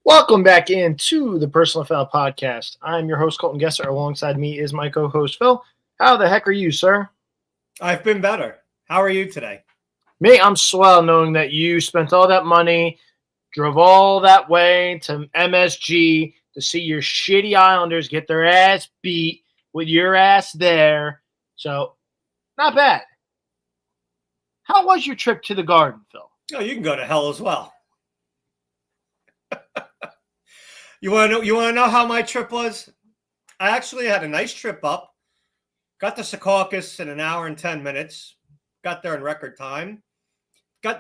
Welcome back into the Personal Foul Podcast. I'm your host, Colton Gesser. Alongside me is my co-host, Phil. How the heck are you, sir? I've been better. How are you today? Me, I'm swell knowing that you spent all that money, drove all that way to MSG to see your shitty Islanders get their ass beat with your ass there. So, not bad. How was your trip to the Garden, Phil? Oh, you can go to hell as well. You want to know how my trip was? I actually had a nice trip up. Got to Secaucus in an hour and 10 minutes. Got there in record time.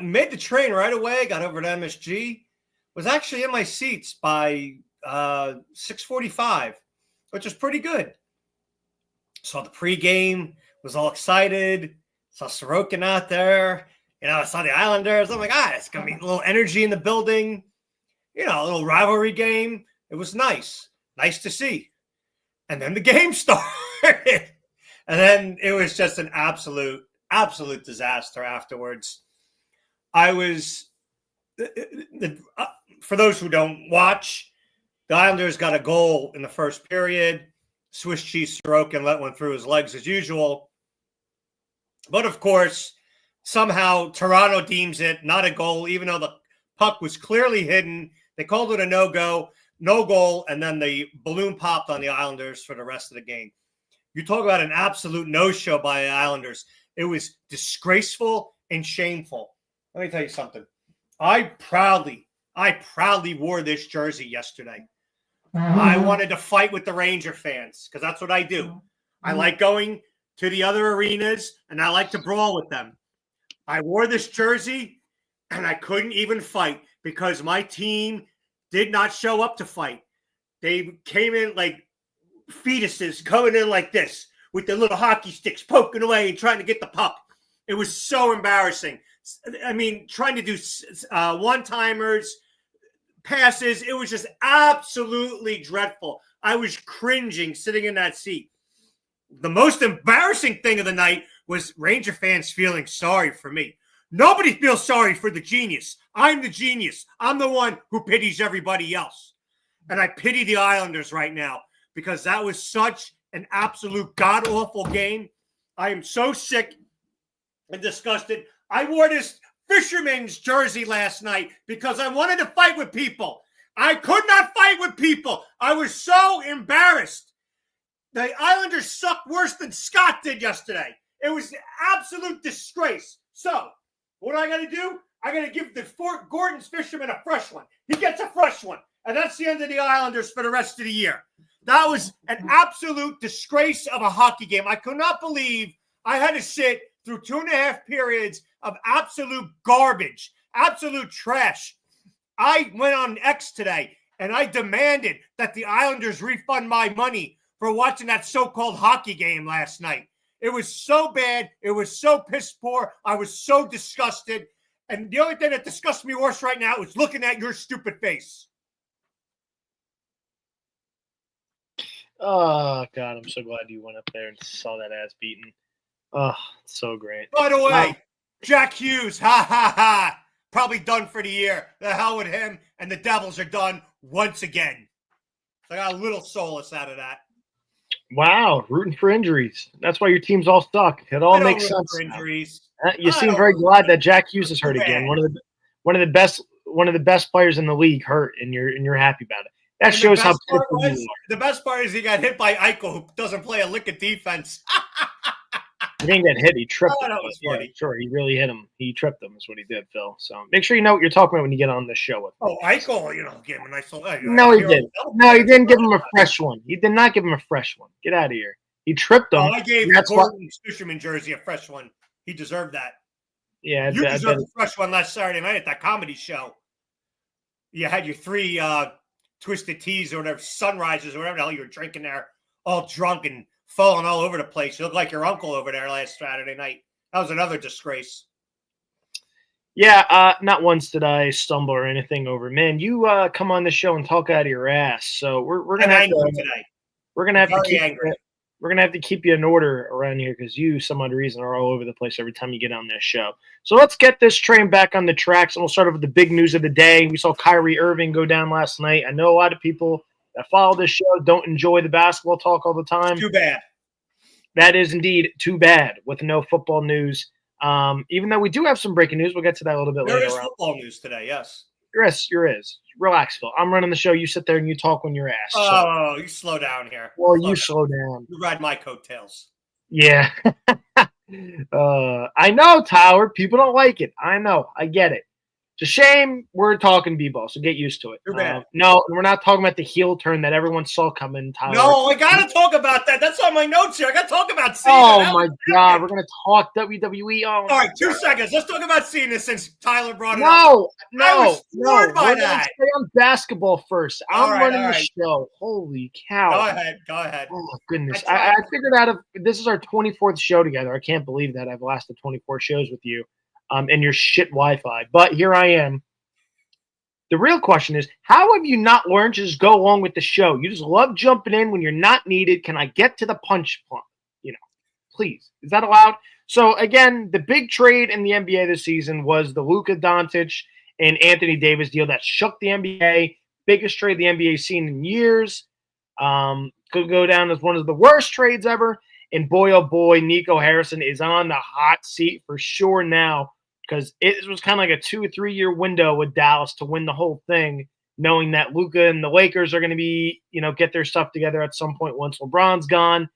Made the train right away. Got over to MSG. Was actually in my seats by 6:45, which was pretty good. Saw the pregame. Was all excited. Saw Sorokin out there. I saw the Islanders. I'm like, it's gonna be a little energy in the building. A little rivalry game. It was nice. Nice to see. And then the game started. And then it was just an absolute disaster afterwards. For those who don't watch, the Islanders got a goal in the first period. Swiss cheese Sorokin let one through his legs as usual. But of course, somehow Toronto deems it not a goal, even though the puck was clearly hidden. They called it a no goal, and then the balloon popped on the Islanders for the rest of the game. You talk about an absolute no-show by the Islanders. It was disgraceful and shameful. Let me tell you something. I proudly wore this jersey yesterday. I wanted to fight with the Ranger fans because that's what I do. I like going to the other arenas, and I like to brawl with them. I wore this jersey, and I couldn't even fight because my team did not show up to fight. They came in like fetuses, coming in like this with their little hockey sticks, poking away and trying to get the puck. It was so embarrassing. I mean, trying to do one-timers, passes. It was just absolutely dreadful. I was cringing sitting in that seat. The most embarrassing thing of the night was Ranger fans feeling sorry for me. Nobody feels sorry for the genius. I'm the genius. I'm the one who pities everybody else. And I pity the Islanders right now because that was such an absolute god-awful game. I am so sick and disgusted. I wore this fisherman's jersey last night because I wanted to fight with people. I could not fight with people. I was so embarrassed. The Islanders sucked worse than Scott did yesterday. It was an absolute disgrace. So, what do I got to do? I got to give the Fort Gordon's fisherman a fresh one. He gets a fresh one. And that's the end of the Islanders for the rest of the year. That was an absolute disgrace of a hockey game. I could not believe I had to sit through 2.5 periods of absolute garbage, absolute trash. I went on X today, and I demanded that the Islanders refund my money for watching that so-called hockey game last night. It was so bad. It was so piss poor. I was so disgusted. And the only thing that disgusts me worse right now is looking at your stupid face. Oh, God, I'm so glad you went up there and saw that ass beaten. Oh, so great. By the way, Jack Hughes, probably done for the year. The hell with him, and the Devils are done once again. So I got a little solace out of that. Wow, rooting for injuries. That's why your teams all suck. It all makes sense. For injuries. You seem very glad that Jack Hughes is hurt again. One of the best players in the league hurt, and you're happy about it. That shows how the best part is he got hit by Eichel, who doesn't play a lick of defense. He didn't get hit. He tripped him. That was funny. Sure, he really hit him. He tripped him is what he did, Phil. So make sure you know what you're talking about when you get on this show with me. Oh, Eichel, give him a nice little... No, he didn't. No, he didn't give him a fresh one. He did not give him a fresh one. Get out of here. He tripped him. Oh, I gave Gordon's fisherman jersey a fresh one. He deserved that. Yeah. You deserved a fresh one last Saturday night at that comedy show. You had your 3 twisted teas or whatever, sunrises or whatever the hell you were drinking there, all drunk and falling all over the place. You look like your uncle over there last Saturday night. That was another disgrace. Yeah, not once did I stumble or anything over. Man, you come on the show and talk out of your ass. So we're gonna have to, today. We're gonna have to keep angry. We're gonna have to keep you in order around here because you, some odd reason, are all over the place every time you get on this show. So let's get this train back on the tracks, and we'll start off with the big news of the day. We saw Kyrie Irving go down last night. I know a lot of people that follow this show don't enjoy the basketball talk all the time. Too bad. That is indeed too bad with no football news. Even though we do have some breaking news, we'll get to that a little bit later. There is football news today, yes. Yes, there is. Relax, Phil. I'm running the show. You sit there and you talk when you're asked. Oh, you slow down here. Slow down. You ride my coattails. Yeah. I know, Tyler. People don't like it. I know. I get it. It's a shame we're talking b-ball, so get used to it. No, we're not talking about the heel turn that everyone saw coming, Tyler. No, I got to talk about that. That's on my notes here. I got to talk about Cena. Oh, my God. We're going to talk WWE. All right, 2 seconds. Let's talk about Cena since Tyler brought it up. I was floored by that. Stay on basketball first. I'm running the show. Holy cow. Go ahead. Oh, my goodness. I figured out this is our 24th show together. I can't believe that I've lasted 24 shows with you. And your shit Wi-Fi. But here I am. The real question is, how have you not learned to just go along with the show? You just love jumping in when you're not needed. Can I get to the punch point? Please. Is that allowed? So, again, the big trade in the NBA this season was the Luka Doncic and Anthony Davis deal that shook the NBA. Biggest trade the NBA's seen in years. Could go down as one of the worst trades ever. And boy, oh boy, Nico Harrison is on the hot seat for sure now, because it was kind of like a 2 or 3 year window with Dallas to win the whole thing, knowing that Luka and the Lakers are going to be, get their stuff together at some point once LeBron's gone.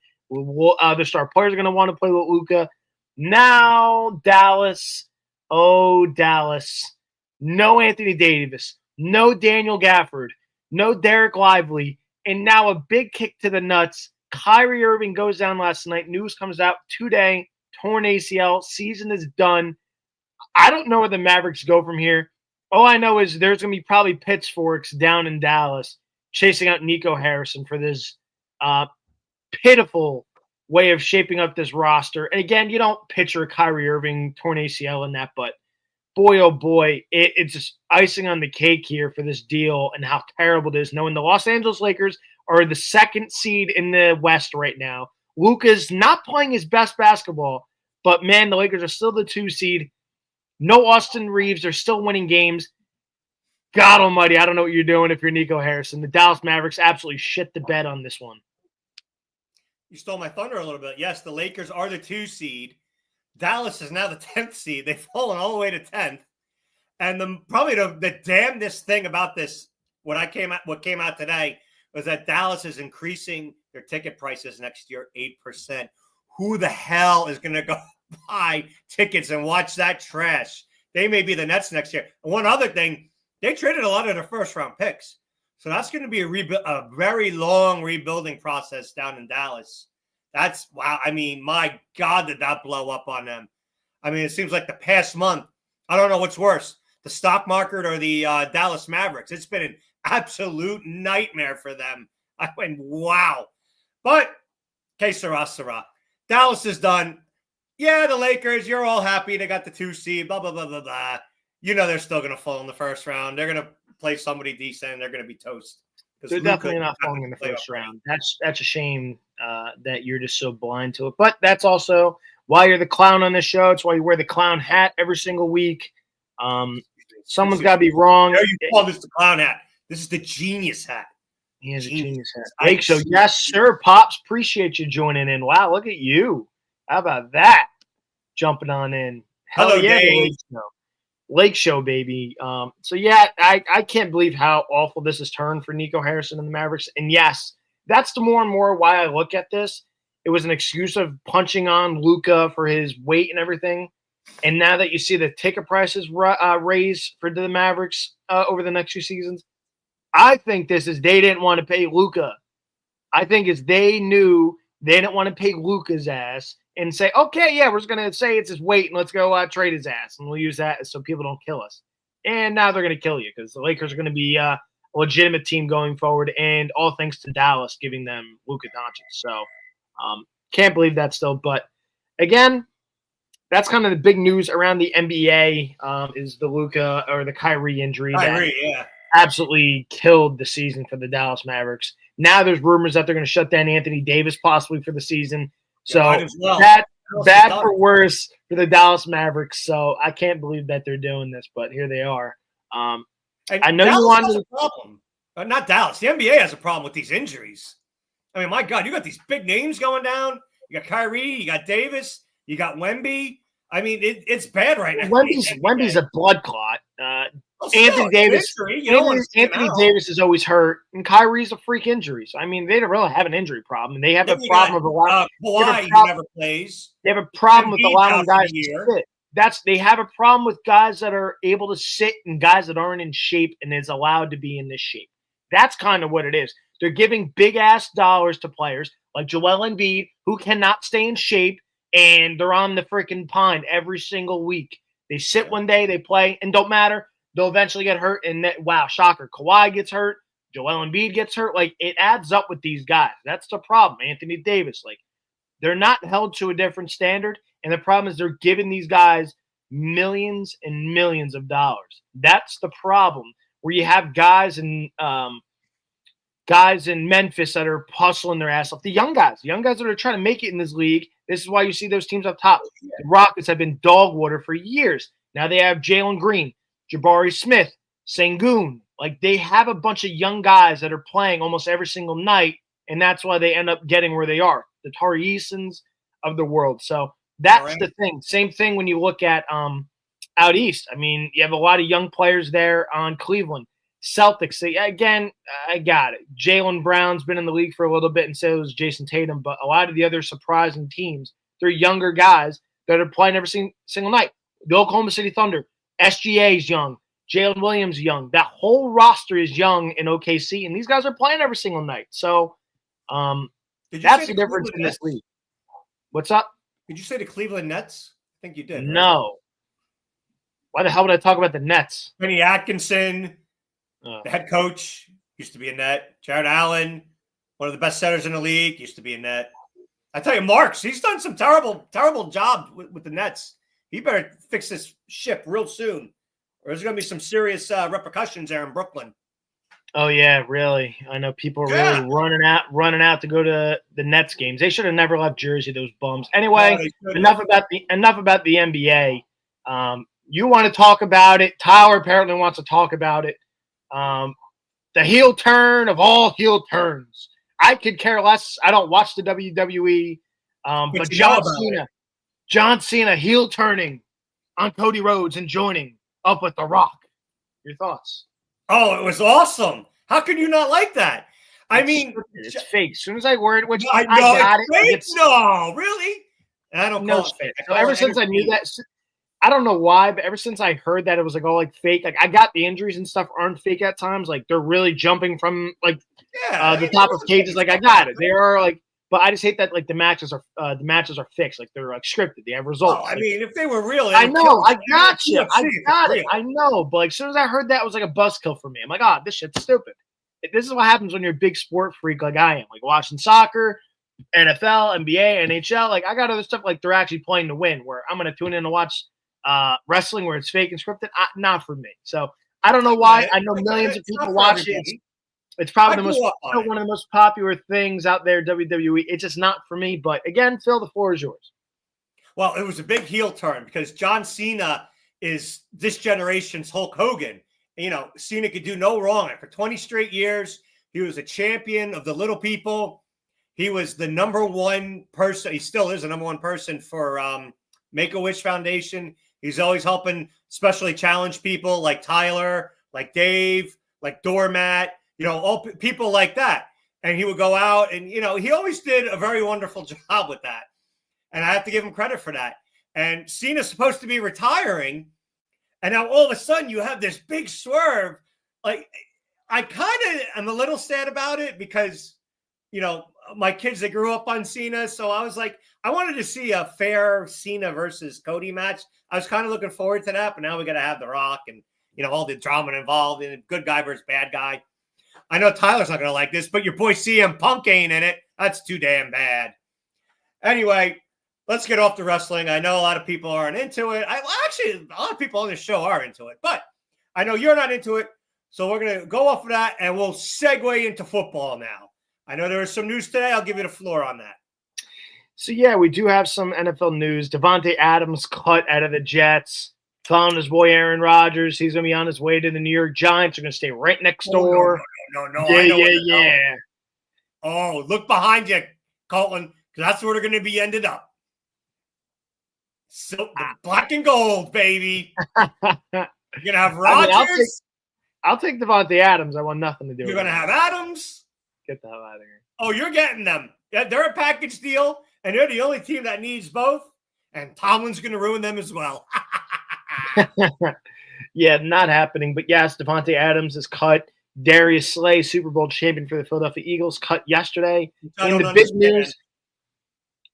Other star players are going to want to play with Luka. Now Dallas, Dallas, no Anthony Davis, no Daniel Gafford, no Derek Lively, and now a big kick to the nuts. Kyrie Irving goes down last night. News comes out today. Torn ACL. Season is done. I don't know where the Mavericks go from here. All I know is there's going to be probably pitchforks down in Dallas chasing out Nico Harrison for this pitiful way of shaping up this roster. And again, you don't picture Kyrie Irving torn ACL in that, but boy, oh boy, it's just icing on the cake here for this deal and how terrible it is, knowing the Los Angeles Lakers are the second seed in the West right now. Luka's not playing his best basketball, but man, the Lakers are still the 2 seed. No Austin Reeves. They're still winning games. God almighty, I don't know what you're doing if you're Nico Harrison. The Dallas Mavericks absolutely shit the bed on this one. You stole my thunder a little bit. Yes, the Lakers are the 2 seed. Dallas is now the 10th seed. They've fallen all the way to 10th. And probably the damnedest thing about this, what came out today, was that Dallas is increasing their ticket prices next year 8%. Who the hell is going to go buy tickets and watch that trash? They may be the Nets next year. And one other thing, they traded a lot of their first-round picks. So that's going to be a very long rebuilding process down in Dallas. That's wow. I mean, my God, did that blow up on them? I mean, it seems like the past month, I don't know what's worse, the stock market or the Dallas Mavericks. It's been an absolute nightmare for them. I went, wow. But, que sera, sera. Dallas is done. Yeah, the Lakers, you're all happy. They got the 2 seed, blah, blah, blah, blah, blah. They're still going to fall in the first round. They're going to play somebody decent. They're going to be toast. They're definitely not falling in the first round. That's a shame that you're just so blind to it. But that's also why you're the clown on this show. It's why you wear the clown hat every single week. Someone's got to be wrong. No, you call this the clown hat. This is the genius hat. He has a genius hat. Lake Show, yes, sir. Pops, appreciate you joining in. Wow, look at you. How about that? Jumping on in. Hell yeah, Lake Show. Lake Show, baby. So, yeah, I can't believe how awful this has turned for Nico Harrison and the Mavericks. And, yes, that's the more and more why I look at this. It was an excuse of punching on Luka for his weight and everything. And now that you see the ticket prices raise for the Mavericks over the next 2 seasons, I think this is they didn't want to pay Luka. I think it's they knew they didn't want to pay Luka's ass and say, okay, yeah, we're just going to say it's his weight and let's go trade his ass. And we'll use that so people don't kill us. And now they're going to kill you because the Lakers are going to be a legitimate team going forward, and all thanks to Dallas giving them Luka Doncic. So can't believe that still. But, again, that's kind of the big news around the NBA is the Luka or the Kyrie injury. Kyrie, yeah. absolutely killed the season for the Dallas Mavericks. Now there's rumors that they're going to shut down Anthony Davis possibly for the season. So bad for worse for the Dallas Mavericks. So I can't believe that they're doing this, but here they are. I know Dallas you wanted has a problem. Not Dallas. The NBA has a problem with these injuries. I mean, my God, you got these big names going down. You got Kyrie, you got Davis, you got Wemby. I mean, it's bad right now. Wemby's a blood clot. Anthony Davis. Anthony Davis is always hurt, and Kyrie's a freak injury. So I mean, they don't really have an injury problem. They have a problem with allowing. Kawhi, who never plays. They have a problem with allowing guys to sit. They have a problem with guys that are able to sit and guys that aren't in shape and is allowed to be in this shape. That's kind of what it is. They're giving big ass dollars to players like Joel Embiid who cannot stay in shape, and they're on the freaking pine every single week. They sit one day, they play, and don't matter. They'll eventually get hurt, and wow, shocker. Kawhi gets hurt. Joel Embiid gets hurt. Like, it adds up with these guys. That's the problem. Anthony Davis, like, they're not held to a different standard, and the problem is they're giving these guys millions and millions of dollars. That's the problem, where you have guys in Memphis that are hustling their ass off. The young guys that are trying to make it in this league. This is why you see those teams up top. The Rockets have been dog water for years. Now they have Jalen Green, Jabari Smith, Sengun. Like, they have a bunch of young guys that are playing almost every single night, and that's why they end up getting where they are. The Tari Easons of the world. So that's the thing. Same thing when you look at out east. I mean, you have a lot of young players there on Cleveland. Celtics, again, I got it. Jaylen Brown's been in the league for a little bit, and so is Jason Tatum. But a lot of the other surprising teams, they're younger guys that are playing every single night. The Oklahoma City Thunder, SGA is young. Jalen Williams young. That whole roster is young in OKC, and these guys are playing every single night. So that's the difference in this league. What's up? Did you say the Cleveland Nets? I think you did. Right? No. Why the hell would I talk about the Nets? Kenny Atkinson. The head coach used to be a Net. Jared Allen, one of the best setters in the league, used to be a Net. I tell you, Marks, he's done some terrible job with the Nets. He better fix this ship real soon, or there's going to be some serious repercussions there in Brooklyn. Oh yeah, really. I know people are really running out to go to the Nets games. They should have never left Jersey, those bums. Anyway, enough about the NBA. You want to talk about it? Tyler apparently wants to talk about it. The heel turn of all heel turns. I could care less. I don't watch the WWE. But John Cena heel turning on Cody Rhodes and joining up with The Rock. Your thoughts? Oh, it was awesome. How can you not like that? It's fake. As soon as I word, which I got it. No, really? I don't know. So ever since I knew that, I don't know why, but ever since I heard that it was like all like fake, like I got the injuries and stuff aren't fake at times. Like they're really jumping from like the top of cages. Like I got it. They are like, but I just hate that like the matches are fixed. Like they're like scripted. They have results. Oh, I mean, if they were real, I know. I got you. I got it. I know. But like as soon as I heard that, it was like a buzzkill for me. I'm like, oh, this shit's stupid. This is what happens when you're a big sport freak like I am. Like watching soccer, NFL, NBA, NHL. Like I got other stuff like they're actually playing to win. Where I'm gonna tune in and watch wrestling where it's fake and scripted. Not for me. So I don't know why. I know millions of people watch it. It's probably one of the most popular things out there, WWE. It's just not for me. But again, Phil, the floor is yours. Well, it was a big heel turn because John Cena is this generation's Hulk Hogan. You know, Cena could do no wrong. For 20 straight years, he was a champion of the little people. He was the number one person. He still is the number one person for Make-A-Wish Foundation. He's always helping especially challenge people like Tyler, like Dave, like Doormat, you know, all people like that. And he would go out and, you know, he always did a very wonderful job with that. And I have to give him credit for that. And Cena's supposed to be retiring. And now all of a sudden you have this big swerve. Like, I kind of am a little sad about it because, you know, my kids, they grew up on Cena. So I was like, I wanted to see a fair Cena versus Cody match. I was kind of looking forward to that, but now we got to have The Rock and, you know, all the drama involved in good guy versus bad guy. I know Tyler's not going to like this, but your boy CM Punk ain't in it. That's too damn bad. Anyway, let's get off the wrestling. I know a lot of people aren't into it. Actually, a lot of people on this show are into it, but I know you're not into it. So we're going to go off of that, and we'll segue into football now. I know there was some news today. I'll give you the floor on that. So, yeah, we do have some NFL news. Devontae Adams cut out of the Jets. Found his boy Aaron Rodgers. He's going to be on his way to the New York Giants. They're going to stay right next door. No. Yeah. Oh, look behind you, Colton, because that's where they're going to be ended up. So the black and gold, baby. You're going to have Rodgers. I'll take Devontae Adams. I want nothing to do with it. You're going to have Adams. Get the hell out of here. Oh, you're getting them. Yeah, they're a package deal, and they're the only team that needs both, and Tomlin's going to ruin them as well. Yeah, not happening. But yes, Devontae Adams is cut. Darius Slay, Super Bowl champion for the Philadelphia Eagles, cut yesterday. In the big news,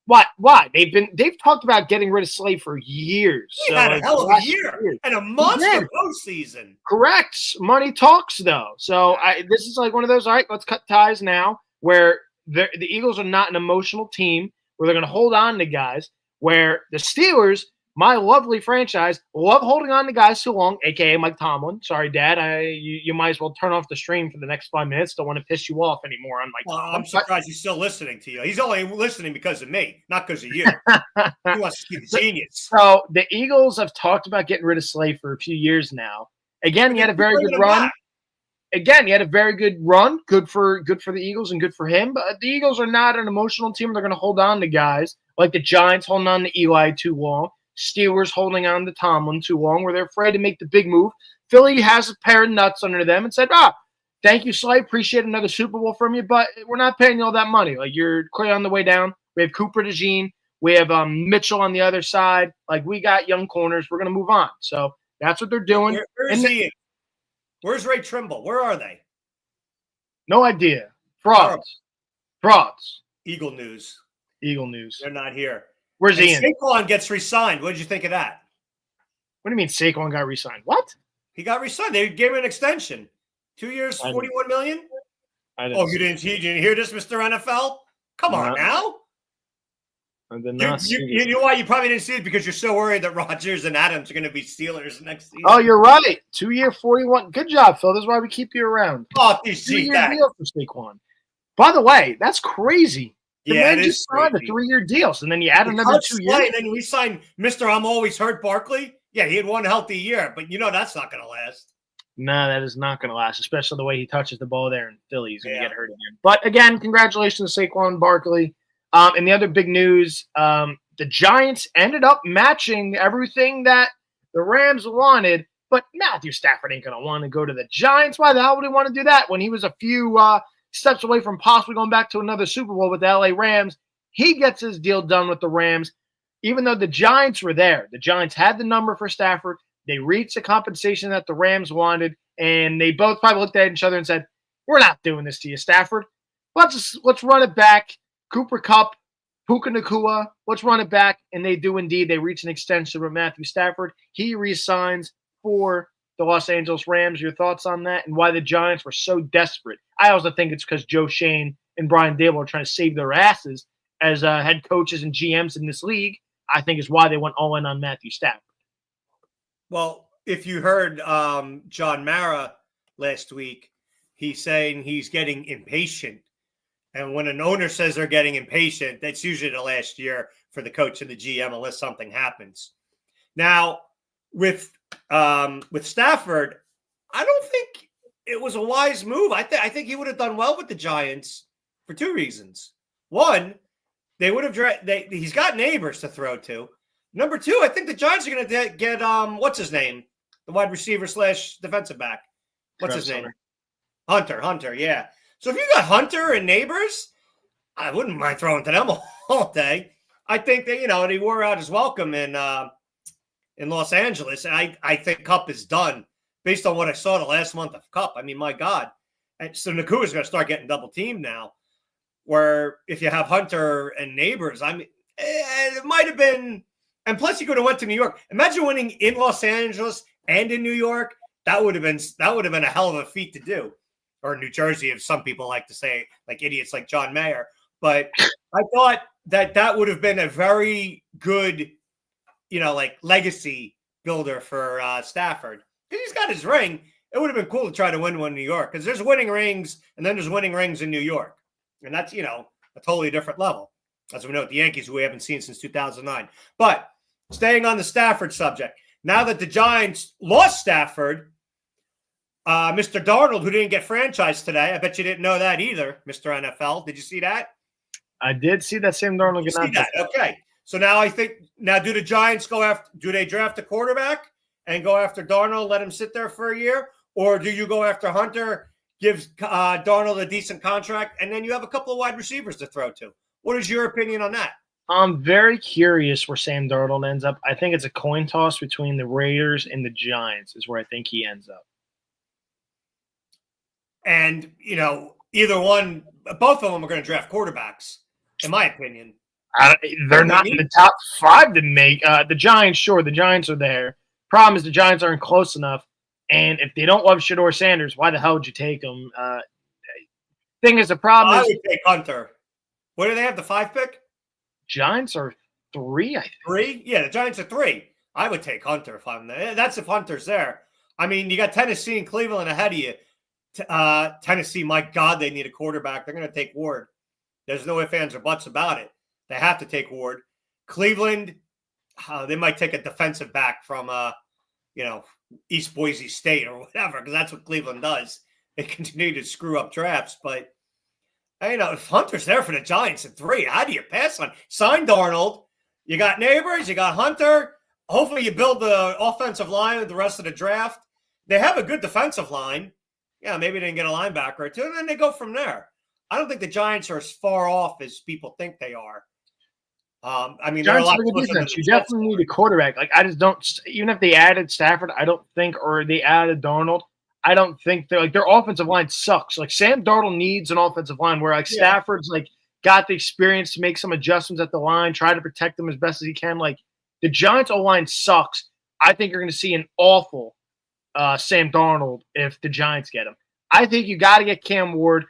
what? Why? They've talked about getting rid of Slay for years. He had a hell of a year and a monster postseason. Correct. Money talks, though. So this is like one of those. All right, let's cut ties now. Where the Eagles are not an emotional team, where they're going to hold on to guys. Where the Steelers, my lovely franchise, love holding on to guys too long, a.k.a. Mike Tomlin. Sorry, Dad. You might as well turn off the stream for the next 5 minutes. Don't want to piss you off anymore on Mike Tomlin. I'm surprised he's still listening to you. He's only listening because of me, not because of you. He wants to be the genius. So the Eagles have talked about getting rid of Slay for a few years now. Again, he had a very good run. Good for the Eagles and good for him. But the Eagles are not an emotional team. They're going to hold on to guys like the Giants holding on to Eli too long. Steelers holding on to Tomlin too long, where they're afraid to make the big move. Philly has a pair of nuts under them and said, thank you, Slay. Appreciate another Super Bowl from you, but we're not paying you all that money. Like, you're clear on the way down. We have Cooper DeJean. We have Mitchell on the other side. Like, we got young corners. We're going to move on. So that's what they're doing. Where is he? Where's Ray Trimble? Where are they? No idea. Frauds. Eagle news. They're not here. Where's Ian? Saquon gets re-signed. What did you think of that? What do you mean Saquon got re-signed? What? He got re-signed. They gave him an extension. 2 years, $41 million? You didn't hear this, Mr. NFL? Come on now. I did not see you know why you probably didn't see it? Because you're so worried that Rodgers and Adams are going to be Steelers next season. Oh, you're right. 2 year, 41. Good job, Phil. This is why we keep you around. Oh, you see 2 year that. deal for Saquon. By the way, that's crazy. The man just signed a 3 year deal, and then you add another 2 years. And then we signed Mr. I'm Always Hurt Barkley. Yeah, he had one healthy year, but that's not going to last. No, that is not going to last, especially the way he touches the ball there in Philly. He's going to get hurt again. But again, congratulations to Saquon Barkley. And the other big news, the Giants ended up matching everything that the Rams wanted, but Matthew Stafford ain't going to want to go to the Giants. Why the hell would he want to do that when he was a few steps away from possibly going back to another Super Bowl with the LA Rams? He gets his deal done with the Rams, even though the Giants were there. The Giants had the number for Stafford. They reached the compensation that the Rams wanted, and they both probably looked at each other and said, we're not doing this to you, Stafford. Let's run it back. Cooper Kupp, Puka Nacua, let's run it back. And they do indeed. They reach an extension with Matthew Stafford. He re-signs for the Los Angeles Rams. Your thoughts on that and why the Giants were so desperate? I also think it's because Joe Shane and Brian Dable are trying to save their asses as head coaches and GMs in this league. I think is why they went all in on Matthew Stafford. Well, if you heard John Mara last week, he's saying he's getting impatient. And when an owner says they're getting impatient, that's usually the last year for the coach and the GM unless something happens. Now, with Stafford, I don't think it was a wise move. I think he would have done well with the Giants for two reasons. One, they would have he's got neighbors to throw to. Number two, I think the Giants are going to get what's his name, the wide receiver / defensive back. What's his name? Hunter. Yeah. So if you got Hunter and neighbors, I wouldn't mind throwing to them all day. I think that he wore out his welcome in Los Angeles. And I think Kupp is done based on what I saw the last month of Kupp. I mean, my God. And so Nakua's going to start getting double teamed now. Where if you have Hunter and neighbors, I mean, it might have been. And plus, he could have went to New York. Imagine winning in Los Angeles and in New York. That would have been a hell of a feat to do. Or New Jersey, if some people like to say, like idiots like John Mayer. But I thought that would have been a very good, legacy builder for Stafford. Because he's got his ring. it would have been cool to try to win one in New York because there's winning rings and then there's winning rings in New York. And that's, a totally different level. As we know, the Yankees, who we haven't seen since 2009. But staying on the Stafford subject, now that the Giants lost Stafford, Mr. Darnold, who didn't get franchised today, I bet you didn't know that either, Mr. NFL. Did you see that? I did see that Sam Darnold get knocked out. Okay. So now do the Giants do they draft a quarterback and go after Darnold, let him sit there for a year? Or do you go after Hunter, give Darnold a decent contract, and then you have a couple of wide receivers to throw to? What is your opinion on that? I'm very curious where Sam Darnold ends up. I think it's a coin toss between the Raiders and the Giants is where I think he ends up. And, either one, both of them are going to draft quarterbacks, in my opinion. They're not in the top 5 to make. The Giants, sure, the Giants are there. Problem is the Giants aren't close enough. And if they don't love Shedeur Sanders, why the hell would you take him? Thing is, the problem is – I would take Hunter. What do they have, the 5 pick? Giants are 3, I think. 3? Yeah, the Giants are 3. I would take Hunter if I'm there. That's if Hunter's there. I mean, you got Tennessee and Cleveland ahead of you. Tennessee, my God, they need a quarterback. They're going to take Ward. There's no ifs, ands, or buts about it. They have to take Ward. Cleveland, they might take a defensive back from, East Boise State or whatever, because that's what Cleveland does. They continue to screw up drafts. But, if Hunter's there for the Giants at 3, how do you pass on? Sign Darnold. You got Neighbors. You got Hunter. Hopefully you build the offensive line with the rest of the draft. They have a good defensive line. Yeah, maybe they can get a linebacker or two, and then they go from there. I don't think the Giants are as far off as people think they are. They're a lot closer defense. You definitely need a quarterback. I just don't. Even if they added Stafford, I don't think, or they added Darnold, I don't think they're their offensive line sucks. Sam Darnold needs an offensive line where Stafford's got the experience to make some adjustments at the line, try to protect them as best as he can. The Giants' O-line sucks. I think you're going to see an awful Sam Darnold if the Giants get him. I think you got to get Cam Ward,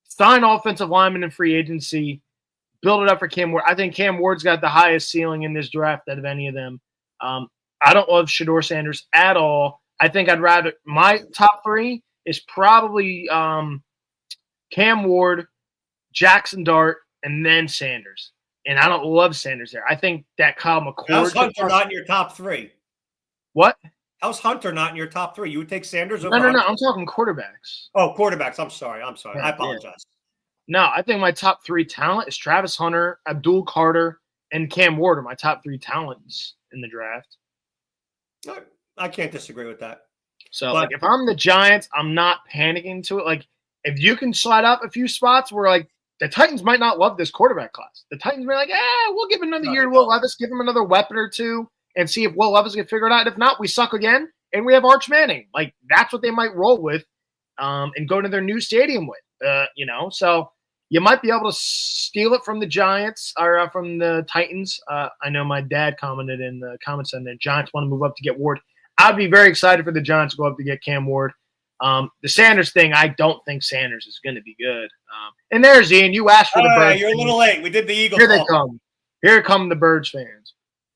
sign offensive lineman in free agency, build it up for Cam Ward. I think Cam Ward's got the highest ceiling in this draft out of any of them. I don't love Shedeur Sanders at all. I think I'd rather – my top 3 is probably Cam Ward, Jackson Dart, and then Sanders. And I don't love Sanders there. I think that Kyle McCord – How's Hunter not in your top 3? What? How's Hunter not in your top 3? You would take Sanders over No. Hunter? I'm talking quarterbacks. Oh, quarterbacks. I'm sorry. Yeah, I apologize. No, I think my top 3 talent is Travis Hunter, Abdul Carter, and Cam Ward are my top 3 talents in the draft. I can't disagree with that. So, if I'm the Giants, I'm not panicking to it. If you can slide up a few spots where, the Titans might not love this quarterback class. The Titans may be we'll give another year to Will Levis, give him another weapon or two, and see if Will Levis can figure it out. If not, we suck again, and we have Arch Manning. That's what they might roll with and go to their new stadium with, So you might be able to steal it from the Giants or from the Titans. I know my dad commented in the comments saying the Giants want to move up to get Ward. I'd be very excited for the Giants to go up to get Cam Ward. The Sanders thing, I don't think Sanders is going to be good. And there's Ian. You asked for the Birds. You're a little late. We did the Eagles. Here they come. Here come the Birds fans.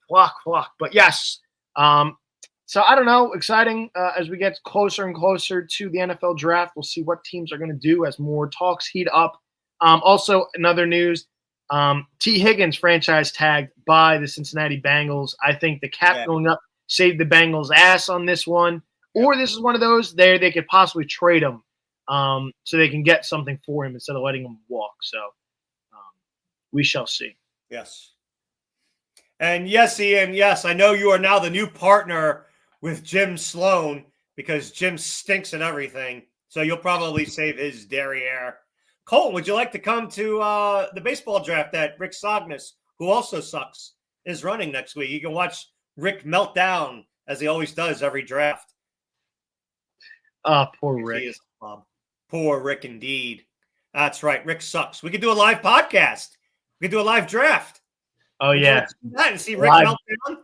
Flock. But yes. So I don't know. Exciting as we get closer and closer to the NFL draft. We'll see what teams are going to do as more talks heat up. Also, another news. T. Higgins franchise tagged by the Cincinnati Bengals. I think the cap going up saved the Bengals' ass on this one. Or this is one of those they could possibly trade him so they can get something for him instead of letting him walk. So we shall see. Yes. And yes, Ian, yes, I know you are now the new partner with Jim Sloan because Jim stinks at everything. So you'll probably save his derriere. Colton, would you like to come to the baseball draft that Rick Sognes, who also sucks, is running next week? You can watch Rick melt down as he always does every draft. Oh, poor Rick. Poor Rick indeed. That's right. Rick sucks. We could do a live podcast. We could do a live draft. Oh, yeah. That and see Rick melt down.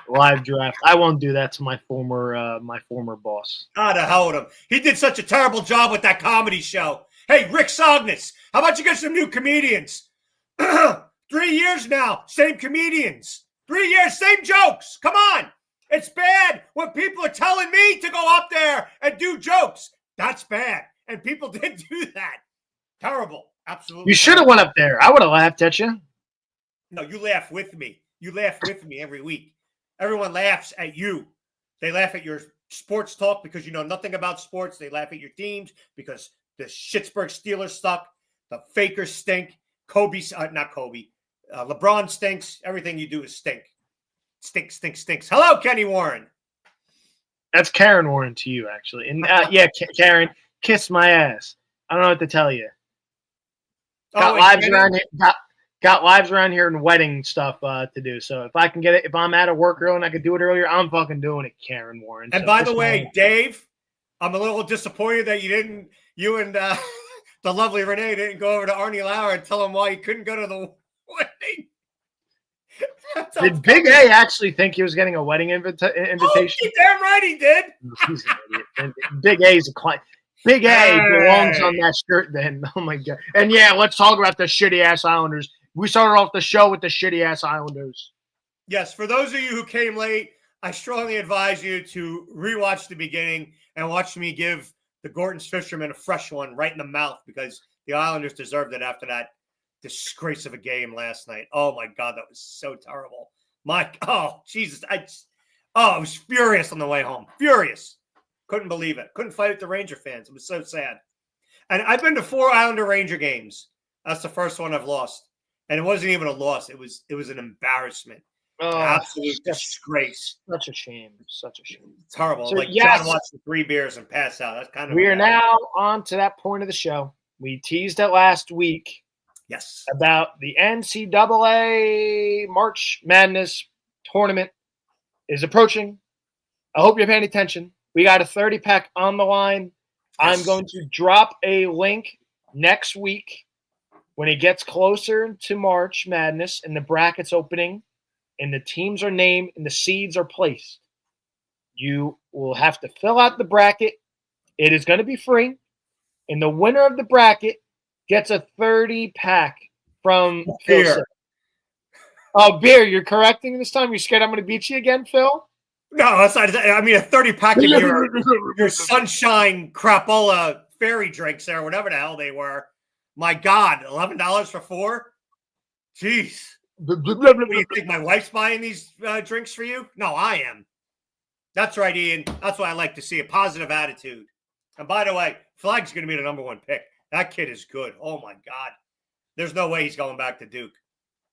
Live draft. I won't do that to my former boss. Ah, to hell with him. He did such a terrible job with that comedy show. Hey, Rick Sognes, how about you get some new comedians? 3 years now, same comedians. 3 years, same jokes. Come on. It's bad when people are telling me to go up there and do jokes. That's bad. And people did do that. Terrible. Absolutely. You should have went up there. I would have laughed at you. No, you laugh with me. You laugh with me every week. Everyone laughs at you. They laugh at your sports talk because you know nothing about sports. They laugh at your teams because the Pittsburgh Steelers suck. The Fakers stink. Not Kobe. LeBron stinks. Everything you do is stink. Stink, stink, stinks. Hello, Kenny Warren. That's Karen Warren to you, actually. And yeah, Karen, kiss my ass. I don't know what to tell you. Got lives around here and wedding stuff to do. So if I can get it, if I'm out of work early and I could do it earlier, I'm fucking doing it, Karen Warren. And by the way, Dave, I'm a little disappointed that you and the lovely Renee didn't go over to Arnie Lauer and tell him why he couldn't go to the wedding. Did Big A actually think he was getting a wedding invitation? Oh, damn right he did. He's an idiot. Big A's a client. Big A belongs on that shirt then. Oh, my God. And, yeah, let's talk about the shitty-ass Islanders. We started off the show with the shitty-ass Islanders. Yes, for those of you who came late, I strongly advise you to rewatch the beginning and watch me give the Gorton's Fisherman a fresh one right in the mouth because the Islanders deserved it after that disgrace of a game last night. Oh, my God, that was so terrible. Jesus. I was furious on the way home. Furious. Couldn't believe it. Couldn't fight with the Ranger fans. It was so sad. And I've been to 4 Islander Ranger games. That's the first one I've lost. And it wasn't even a loss. It was an embarrassment. Absolute disgrace. Such a shame. Such a shame. It's horrible. So, John watching 3 beers and pass out. That's kind of. We are now on to that point of the show. We teased it last week. Yes. About the NCAA March Madness tournament is approaching. I hope you're paying attention. We got a 30-pack on the line. Yes. I'm going to drop a link next week when it gets closer to March Madness and the bracket's opening and the teams are named and the seeds are placed. You will have to fill out the bracket. It is going to be free. And the winner of the bracket gets a 30-pack from beer. Phil. Oh, beer. You're correcting this time? You're scared I'm going to beat you again, Phil? No, that's not. I mean, a 30-pack of your Sunshine Crapola fairy drinks there, whatever the hell they were. My God, $11 for 4? Jeez. What do you think, my wife's buying these drinks for you? No, I am. That's right, Ian. That's what I like to see, a positive attitude. And by the way, Flag's going to be the number 1 pick. That kid is good. Oh, my God. There's no way he's going back to Duke.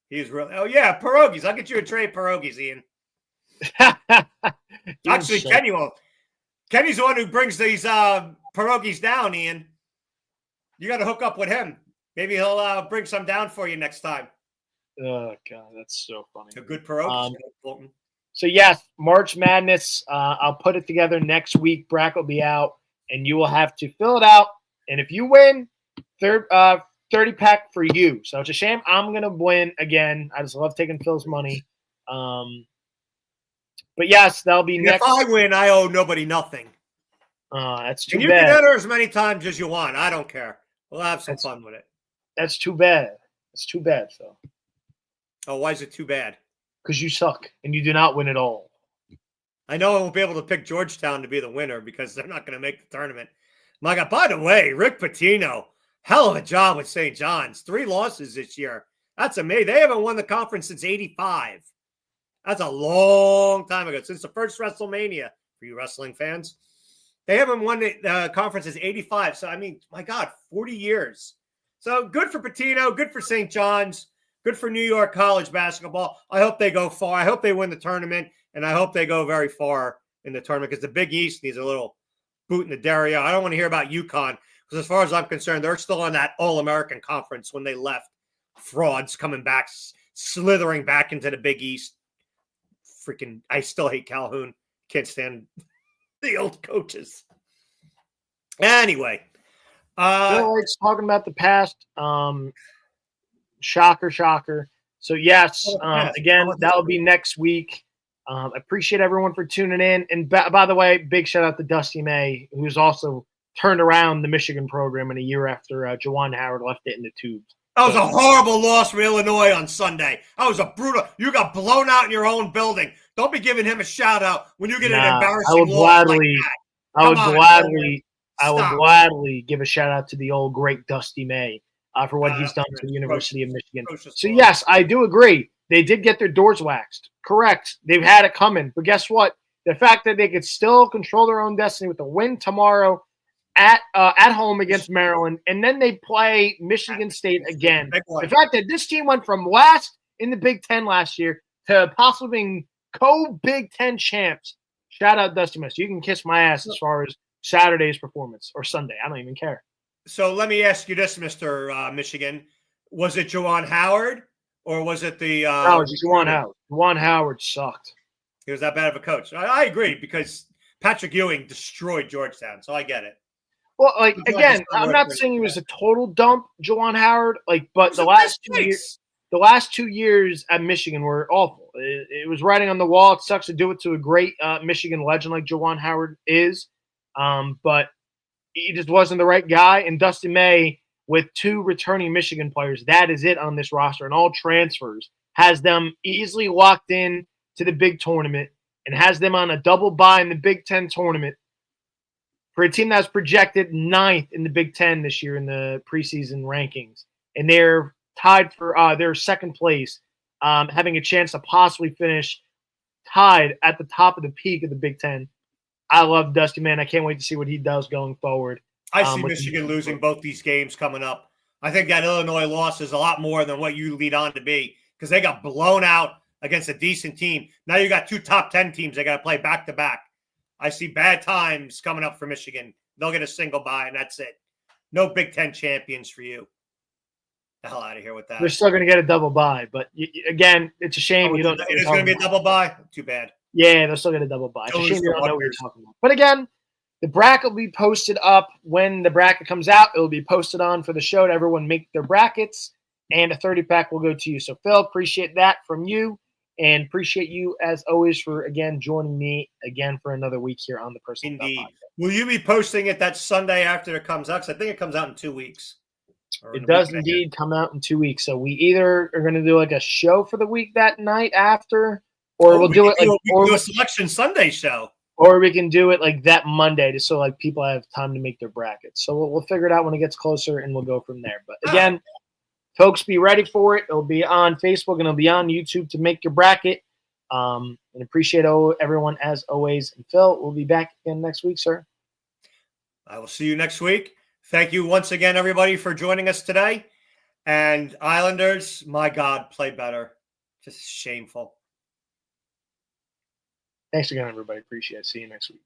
He's really – oh, yeah, pierogies. I'll get you a tray of pierogies, Ian. Actually, Kenny will. Kenny's the one who brings these pierogies down, Ian. You got to hook up with him. Maybe he'll bring some down for you next time. Oh, God, that's so funny. A good pierogies, Colton. So, yes, March Madness. I'll put it together next week. Bracket will be out, and you will have to fill it out. And if you win, 30-pack for you. So it's a shame I'm going to win again. I just love taking Phil's money. But yes, that'll be next. If I win, I owe nobody nothing. That's too bad. You bad. can enter as many times as you want. I don't care. We'll have some fun with it. That's too bad. It's too bad, Phil. Oh, why is it too bad? Because you suck and you do not win at all. I know I won't be able to pick Georgetown to be the winner because they're not going to make the tournament. My God, by the way, Rick Pitino, hell of a job with St. John's. 3 losses this year. That's amazing. They haven't won the conference since '85. That's a long time ago, since the first WrestleMania for you wrestling fans. They haven't won the conference since '85. So, I mean, my God, 40 years. So good for Pitino, good for St. John's, good for New York College basketball. I hope they go far. I hope they win the tournament, and I hope they go very far in the tournament because the Big East needs a little boot in the derriere. I don't want to hear about UConn because as far as I'm concerned, they're still on that All-American conference when they left. Frauds coming back, slithering back into the Big East. Freaking, I still hate Calhoun. Can't stand the old coaches. Anyway. It's talking about the past. Shocker. So, yes, again, that'll be next week. Appreciate everyone for tuning in. And by the way, big shout out to Dusty May, who's also turned around the Michigan program in a year after Juwan Howard left it in the tubes. That was a horrible loss for Illinois on Sunday. That was a brutal. You got blown out in your own building. Don't be giving him a shout out when you get an Nah, embarrassing loss like that. I would Stop. gladly give a shout out to the old great Dusty May for what he's done to the University of Michigan. So yes, I do agree. They did get their doors waxed. Correct. They've had it coming. But guess what? The fact that they could still control their own destiny with a win tomorrow at home against Maryland, and then they play Michigan State again. The fact that this team went from last in the Big Ten last year to possibly being co-Big Ten champs. Shout out Dusty Miss. You can kiss my ass as far as Saturday's performance or Sunday. I don't even care. So let me ask you this, Mr. Michigan. Was it Juwan Howard or was it the no, it's Juwan Howard. Juwan Howard sucked. He was that bad of a coach. I agree because Patrick Ewing destroyed Georgetown, so I get it. Well, like again, I'm not saying he was a total dump, Juwan Howard, but the last 2 years at Michigan were awful. It was writing on the wall. It sucks to do it to a great Michigan legend like Juwan Howard is, but he just wasn't the right guy. And Dusty May, with 2 returning Michigan players, that is it on this roster, and all transfers, has them easily locked in to the big tournament and has them on a double bye in the Big Ten tournament for a team that's projected 9th in the Big Ten this year in the preseason rankings. And they're tied for their second place, having a chance to possibly finish tied at the top of the peak of the Big Ten. I love Dusty, man. I can't wait to see what he does going forward. I see Michigan losing both these games coming up. I think that Illinois loss is a lot more than what you lead on to be because they got blown out against a decent team. Now you got 2 top 10 teams they got to play back-to-back. I see bad times coming up for Michigan. They'll get a single bye, and that's it. No Big Ten champions for you. The hell out of here with that. They're still going to get a double bye, but again, it's a shame you don't know. It is going to be a double bye? Too bad. Yeah, they'll still get a double bye. It's a shame you don't know what you're talking about. But again, the bracket will be posted up when the bracket comes out. It will be posted on for the show to everyone make their brackets, and a 30-pack will go to you. So, Phil, appreciate that from you. And appreciate you, as always, for, again, joining me again for another week here on the Personal Indeed. Podcast. Will you be posting it that Sunday after it comes out? Because I think it comes out in 2 weeks. It does indeed come out in 2 weeks. So we either are going to do like a show for the week that night after, or we'll do it like do a Selection Sunday show. Or we can do it like that Monday just so like people have time to make their brackets. So we'll figure it out when it gets closer, and we'll go from there. But again, folks, be ready for it. It'll be on Facebook and it'll be on YouTube to make your bracket. And appreciate everyone as always. And Phil, we'll be back again next week, sir. I will see you next week. Thank you once again, everybody, for joining us today. And Islanders, my God, play better. Just shameful. Thanks again, everybody. Appreciate it. See you next week.